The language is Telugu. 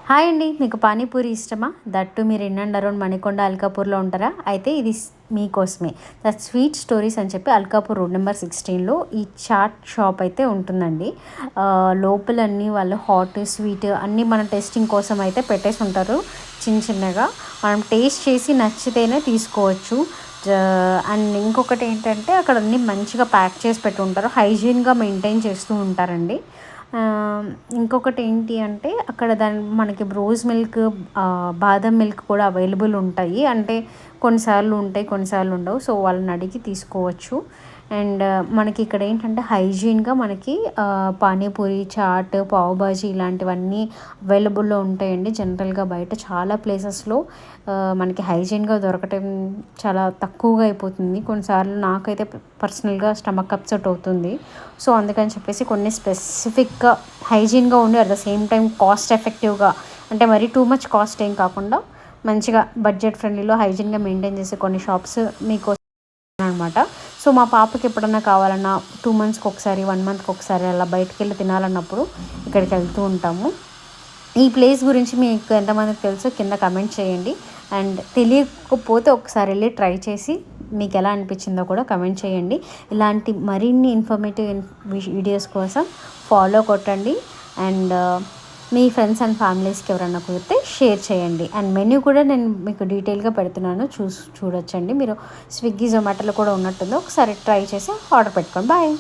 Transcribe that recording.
హాయ్ అండి, మీకు పానీపూరి ఇష్టమా? దట్టు మీరు ఇన్ అండ్ అరౌండ్ మణికొండ అల్కాపూర్లో ఉంటారా? అయితే ఇది మీకోసమే. ద స్వీట్ స్టోరీస్ అని చెప్పి అల్కాపూర్ రోడ్ నెంబర్ 16లో ఈ చాట్ షాప్ అయితే ఉంటుందండి. లోపలన్నీ వాళ్ళు హాట్ స్వీట్ అన్నీ మన టెస్టింగ్ కోసం అయితే పెట్టేసి ఉంటారు. చిన్నగా మనం టేస్ట్ చేసి నచ్చితేనే తీసుకోవచ్చు. అండ్ ఇంకొకటి ఏంటంటే అక్కడ అన్నీ మంచిగా ప్యాక్ చేసి పెట్టి ఉంటారు, హైజీన్గా మెయింటైన్ చేస్తూ ఉంటారండి. ఇంకొకటి ఏంటి అంటే అక్కడ మనకి రోజ్ మిల్క్, బాదం మిల్క్ కూడా అవైలబుల్ ఉంటాయి. అంటే కొన్నిసార్లు ఉంటాయి, కొన్నిసార్లు ఉండవు. సో వాళ్ళని అడిగి తీసుకోవచ్చు. అండ్ మనకి ఇక్కడ ఏంటంటే హైజీన్గా మనకి పానీపూరి, చాట్, పావ్ బాజీ ఇలాంటివన్నీ అవైలబుల్లో ఉంటాయండి. జనరల్గా బయట చాలా ప్లేసెస్లో మనకి హైజీన్గా దొరకటం చాలా తక్కువగా అయిపోతుంది. కొన్నిసార్లు నాకైతే పర్సనల్గా స్టమక్ అప్సెట్ అవుతుంది. సో అందుకని చెప్పేసి కొన్ని స్పెసిఫిక్గా హైజీన్గా ఉండి at the same time cost ఎఫెక్టివ్గా, అంటే మరీ టూ మచ్ కాస్ట్ ఏం కాకుండా మంచిగా బడ్జెట్ ఫ్రెండ్లీలో హైజీన్గా మెయింటైన్ చేసే కొన్ని షాప్స్ మీకోసం అనమాట. సో మా పాపకి ఎప్పుడన్నా కావాలన్నా 2 monthsకి ఒకసారి, 1 monthకి ఒకసారి అలా బయటకు వెళ్ళి తినాలన్నప్పుడు ఇక్కడికి వెళ్తూ ఉంటాము. ఈ ప్లేస్ గురించి మీకు ఎంతమందికి తెలుసో కింద కమెంట్ చేయండి. అండ్ తెలియకపోతే ఒకసారి వెళ్ళి ట్రై చేసి మీకు ఎలా అనిపించిందో కూడా కమెంట్ చేయండి. ఇలాంటి మరిన్ని ఇన్ఫర్మేటివ్ వీడియోస్ కోసం ఫాలో కొట్టండి. అండ్ మీ ఫ్రెండ్స్ అండ్ ఫ్యామిలీస్కి ఎవరైనా కుదిరితే షేర్ చేయండి. అండ్ మెన్యూ కూడా నేను మీకు డీటెయిల్గా పెడుతున్నాను, చూడొచ్చండి. మీరు స్విగ్గీ, జొమాటోలో కూడా ఉన్నట్టుందో ఒకసారి ట్రై చేసి ఆర్డర్ పెట్టుకోండి. బాయ్.